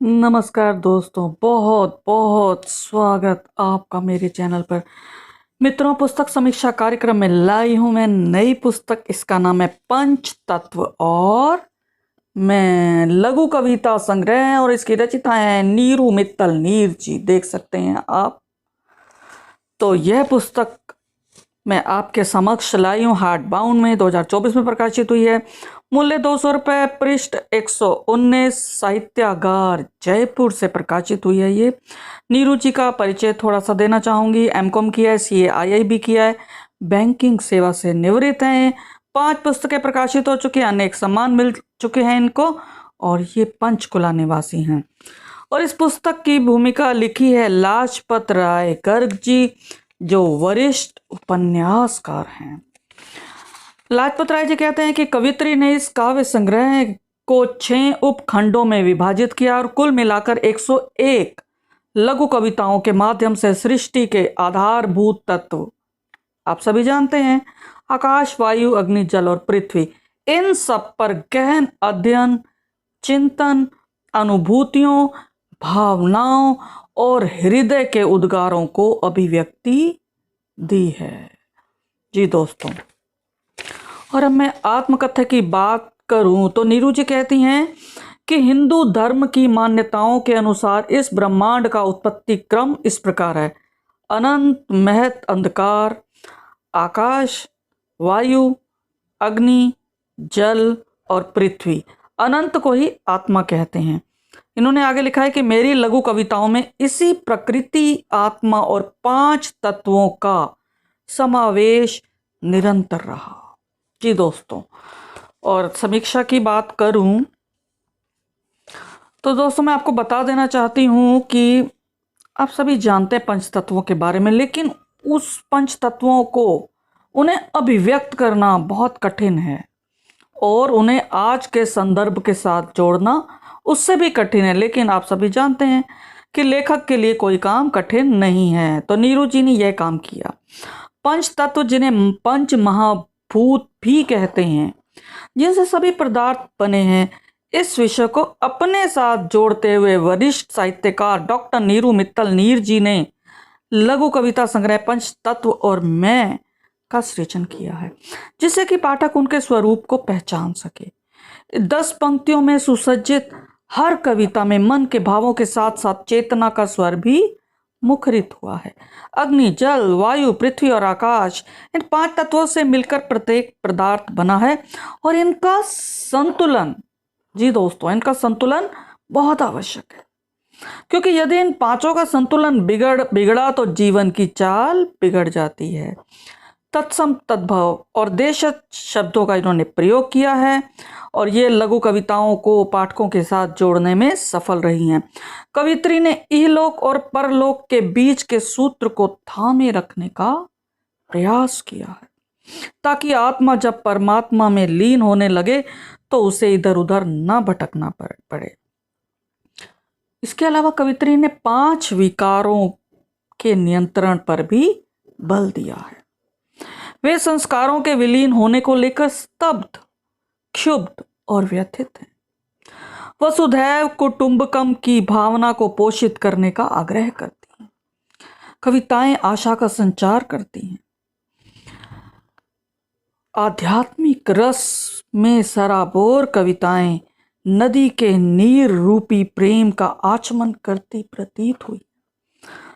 नमस्कार दोस्तों, बहुत बहुत स्वागत आपका मेरे चैनल पर। मित्रों, पुस्तक समीक्षा कार्यक्रम में लाई हूं मैं नई पुस्तक। इसका नाम है पंच तत्व और मैं लघु कविता संग्रह, और इसकी रचिता है नीरू मित्तल नीर जी। देख सकते हैं आप। तो यह पुस्तक मैं आपके समक्ष लाई हूँ हार्ड बाउंड में, 2024 में प्रकाशित हुई है। मूल्य 200 रुपये, पृष्ठ 119, साहित्यागार जयपुर से प्रकाशित हुई है। ये नीरू जी का परिचय थोड़ा सा देना चाहूंगी। एमकॉम किया है, CA IIB किया है, बैंकिंग सेवा से निवृत्त हैं। 5 पुस्तकें प्रकाशित हो चुकी हैं, अनेक सम्मान मिल चुके हैं इनको, और ये पंचकुला निवासी हैं। और इस पुस्तक की भूमिका लिखी है लाजपत राय गर्ग जी, जो वरिष्ठ उपन्यासकार हैं। लाजपत राय जी कहते हैं कि कवित्री ने इस काव्य संग्रह को 6 उपखंडों में विभाजित किया और कुल मिलाकर 101 लघु कविताओं के माध्यम से सृष्टि के आधारभूत तत्व, आप सभी जानते हैं, आकाश, वायु, अग्नि, जल और पृथ्वी, इन सब पर गहन अध्ययन, चिंतन, अनुभूतियों, भावनाओं और हृदय के उद्गारों को अभिव्यक्ति दी है। जी दोस्तों, और अब मैं आत्मकथा की बात करूं तो नीरू जी कहती हैं कि हिंदू धर्म की मान्यताओं के अनुसार इस ब्रह्मांड का उत्पत्ति क्रम इस प्रकार है: अनंत, महत, अंधकार, आकाश, वायु, अग्नि, जल और पृथ्वी। अनंत को ही आत्मा कहते हैं। इन्होंने आगे लिखा है कि मेरी लघु कविताओं में इसी प्रकृति, आत्मा और 5 तत्वों का समावेश निरंतर रहा। जी दोस्तों, और समीक्षा की बात करूं तो दोस्तों मैं आपको बता देना चाहती हूं कि आप सभी जानते हैं पंच तत्वों के बारे में, लेकिन उस पंच तत्वों को उन्हें अभिव्यक्त करना बहुत कठिन है, और उन्हें आज के संदर्भ के साथ जोड़ना उससे भी कठिन है। लेकिन आप सभी जानते हैं कि लेखक के लिए कोई काम कठिन नहीं है, तो नीरू जी ने यह काम किया। पंच तत्व, जिन्हें पंच महाभूत भी कहते हैं, जिनसे सभी पदार्थ बने हैं, इस विषय को अपने साथ जोड़ते हुए वरिष्ठ साहित्यकार डॉक्टर नीरू मित्तल नीर जी ने लघु कविता संग्रह पंच तत्व और मैं का सृजन किया है, जिससे कि पाठक उनके स्वरूप को पहचान सके। 10 पंक्तियों में सुसज्जित हर कविता में मन के भावों के साथ साथ चेतना का स्वर भी मुखरित हुआ है। अग्नि, जल, वायु, पृथ्वी और आकाश, इन 5 तत्वों से मिलकर प्रत्येक पदार्थ बना है, और इनका संतुलन, जी दोस्तों, इनका संतुलन बहुत आवश्यक है, क्योंकि यदि इन 5 का संतुलन बिगड़ा तो जीवन की चाल बिगड़ जाती है। तत्सम, तद्भव और देशज शब्दों का इन्होंने प्रयोग किया है, और ये लघु कविताओं को पाठकों के साथ जोड़ने में सफल रही हैं। कवित्री ने इहलोक और परलोक के बीच के सूत्र को थामे रखने का प्रयास किया है, ताकि आत्मा जब परमात्मा में लीन होने लगे तो उसे इधर उधर न भटकना पड़े। इसके अलावा कवित्री ने 5 विकारों के नियंत्रण पर भी बल दिया है। वे संस्कारों के विलीन होने को लेकर स्तब्ध, क्षुब्ध और व्यथित हैं। वसुधैव कुटुंबकम की भावना को पोषित करने का आग्रह करती हैं। कविताएं आशा का संचार करती हैं। आध्यात्मिक रस में सराबोर कविताएं नदी के नीर रूपी प्रेम का आचमन करती प्रतीत हुई।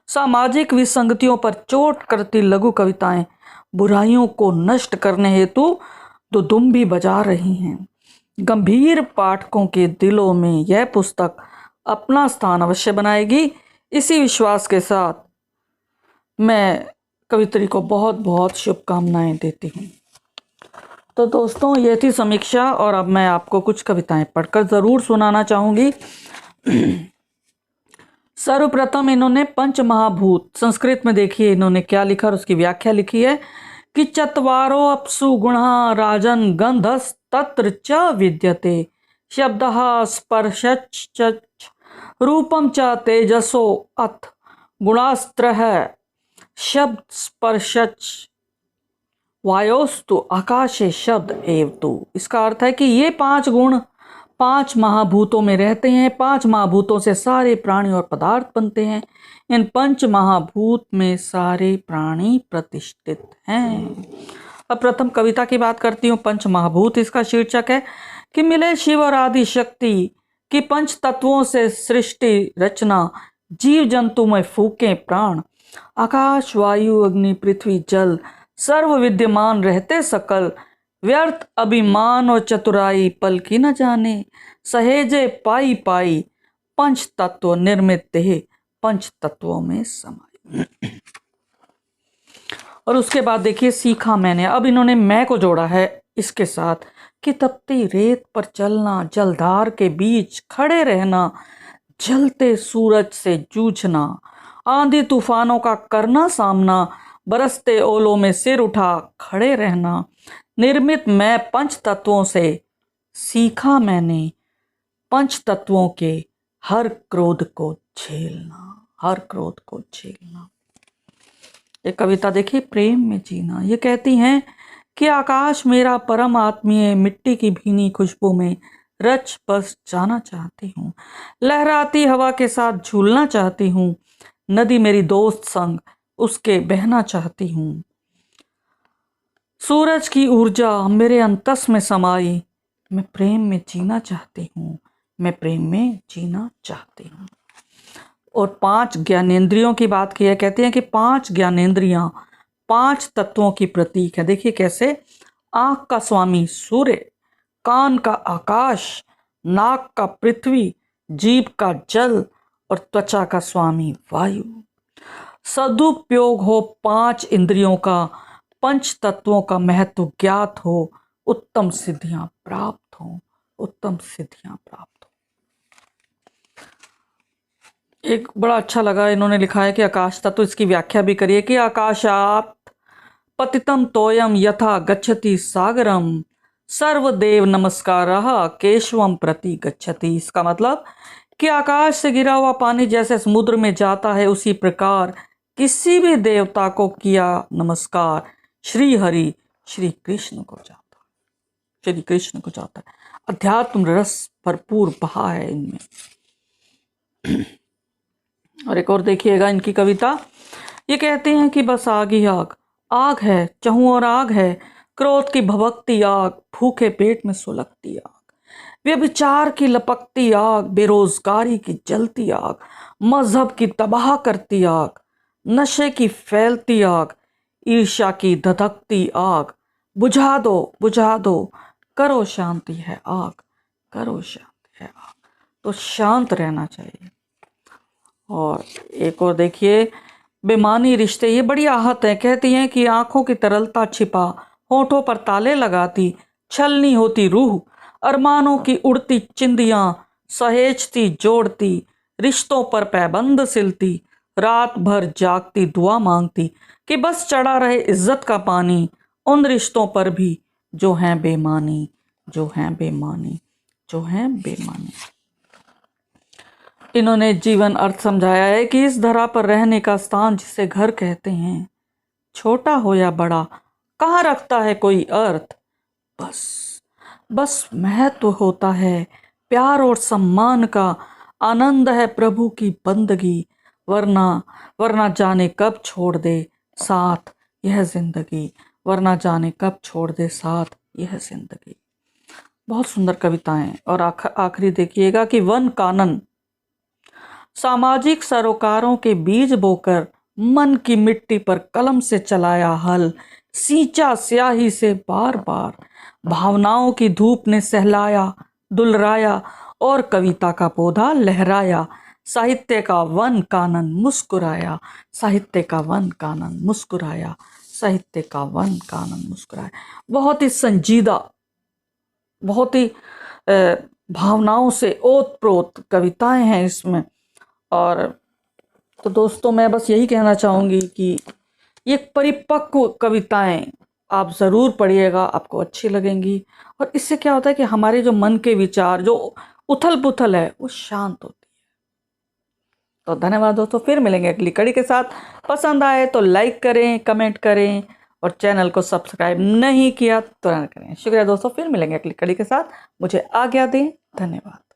सामाजिक विसंगतियों पर चोट करती लघु कविताएं बुराइयों को नष्ट करने हेतु दुदुम्बी बजा रही हैं। गंभीर पाठकों के दिलों में यह पुस्तक अपना स्थान अवश्य बनाएगी। इसी विश्वास के साथ मैं कवित्री को बहुत बहुत शुभकामनाएं देती हूँ। तो दोस्तों, ये थी समीक्षा, और अब मैं आपको कुछ कविताएं पढ़कर ज़रूर सुनाना चाहूँगी। सर्वप्रथम इन्होंने पंच महाभूत, संस्कृत में देखिए इन्होंने क्या लिखा और उसकी व्याख्या लिखी है कि चत्वारो अप्सु गुणा राजन गंधस तत्र च विद्यते शब्दः स्पर्शश्च रूपम च तेजसो अथ गुणास्त्रः शब्द स्पर्शच वायोस्तु आकाशे शब्द एव तु। इसका अर्थ है कि ये 5 गुण 5 महाभूतों में रहते हैं। 5 महाभूतों से सारे प्राणी और पदार्थ बनते हैं। इन 5 महाभूत में सारे प्राणी प्रतिष्ठित हैं। अब प्रथम कविता की बात करती हूँ। पंच महाभूत इसका शीर्षक है कि मिले शिव और आदि शक्ति की 5 तत्वों से सृष्टि रचना, जीव जंतु में फूके प्राण, आकाश वायु अग्नि पृथ्वी जल सर्व विद्यमान रहते सकल, व्यर्थ अभिमान और चतुराई पल की न जाने, सहेजे पाई पाई पंच तत्व निर्मित देह 5 तत्वों में समाई। और उसके बाद देखिए सीखा मैंने, अब इन्होंने मैं को जोड़ा है इसके साथ कि तपती रेत पर चलना, जलधार के बीच खड़े रहना, जलते सूरज से जूझना, आंधी तूफानों का करना सामना, बरसते ओलों में सिर उठा खड़े रहना, निर्मित मैं 5 तत्वों से सीखा मैंने 5 तत्वों के हर क्रोध को झेलना, हर क्रोध को झेलना। ये कविता देखिए प्रेम में जीना। ये कहती हैं कि आकाश मेरा परम आत्मीय, मिट्टी की भीनी खुशबू में रच बस जाना चाहती हूँ, लहराती हवा के साथ झूलना चाहती हूँ, नदी मेरी दोस्त संग उसके बहना चाहती हूँ, सूरज की ऊर्जा मेरे अंतस में समाई, मैं प्रेम में जीना चाहती हूँ, मैं प्रेम में जीना चाहती हूँ। और 5 ज्ञानेंद्रियों की बात की है। कहते हैं कि 5 ज्ञानेंद्रियां 5 तत्वों की प्रतीक है। देखिए कैसे, आंख का स्वामी सूर्य, कान का आकाश, नाक का पृथ्वी, जीभ का जल और त्वचा का स्वामी वायु। सदुपयोग हो 5 इंद्रियों का, 5 तत्वों का महत्व ज्ञात हो, उत्तम सिद्धियां प्राप्त हो, उत्तम सिद्धियां प्राप्त हो। एक बड़ा अच्छा लगा, इन्होंने लिखा है कि आकाश तत्व, इसकी व्याख्या भी करिए कि आकाशात पतितम तोयम यथा गच्छति सागरम, सर्वदेव नमस्कारः केशवम प्रति गच्छति। इसका मतलब कि आकाश से गिरा हुआ पानी जैसे समुद्र में जाता है, उसी प्रकार किसी भी देवता को किया नमस्कार श्री हरि श्री कृष्ण को जाता है, श्री कृष्ण को जाता है। अध्यात्म रस भरपूर बहा है इनमें। और एक और देखिएगा इनकी कविता। ये कहते हैं कि बस आग ही आग, आग है चहु और आग है, क्रोध की भभकती आग, भूखे पेट में सुलगती आग, व्यभिचार की लपकती आग, बेरोजगारी की जलती आग, मजहब की तबाह करती आग, नशे की फैलती आग, ईर्ष्या की धधकती आग, बुझा दो करो शांति है आग, करो शांति है आग। तो शांत रहना चाहिए। और एक और देखिए, बेमानी रिश्ते, ये बड़ी आहत है। कहती हैं कि आंखों की तरलता छिपा, होठों पर ताले लगाती, छलनी होती रूह, अरमानों की उड़ती चिंदियां, सहेजती जोड़ती, रिश्तों पर पैबंद सिलती, रात भर जागती दुआ मांगती कि बस चढ़ा रहे इज्जत का पानी उन रिश्तों पर भी जो हैं बेमानी, जो हैं बेमानी, जो हैं बेमानी। इन्होंने जीवन अर्थ समझाया है कि इस धरा पर रहने का स्थान जिसे घर कहते हैं, छोटा हो या बड़ा कहाँ रखता है कोई अर्थ, बस महत्व होता है प्यार और सम्मान का, आनंद है प्रभु की बंदगी, वरना जाने कब छोड़ दे साथ यह जिंदगी, वरना जाने कब छोड़ दे साथ यह जिंदगी। बहुत सुंदर कविताएं। और आखिरी देखिएगा कि वन कानन, सामाजिक सरोकारों के बीज बोकर मन की मिट्टी पर कलम से चलाया हल, सींचा स्याही से बार बार, भावनाओं की धूप ने सहलाया दुलराया और कविता का पौधा लहराया, साहित्य का वन कानन मुस्कुराया, साहित्य का वन कानन मुस्कुराया, साहित्य का वन कानन मुस्कुराया। बहुत ही संजीदा, बहुत ही भावनाओं से ओतप्रोत कविताएं हैं इसमें। और तो दोस्तों मैं बस यही कहना चाहूँगी कि ये परिपक्व कविताएं आप ज़रूर पढ़िएगा, आपको अच्छी लगेंगी। और इससे क्या होता है कि हमारे जो मन के विचार, जो उथल पुथल है, वो शांत होती है। तो धन्यवाद दोस्तों, फिर मिलेंगे अगली कड़ी के साथ। पसंद आए तो लाइक करें, कमेंट करें और चैनल को सब्सक्राइब नहीं किया तो तुरंत करें। शुक्रिया दोस्तों, फिर मिलेंगे अगली कड़ी के साथ। मुझे आज्ञा दें। धन्यवाद।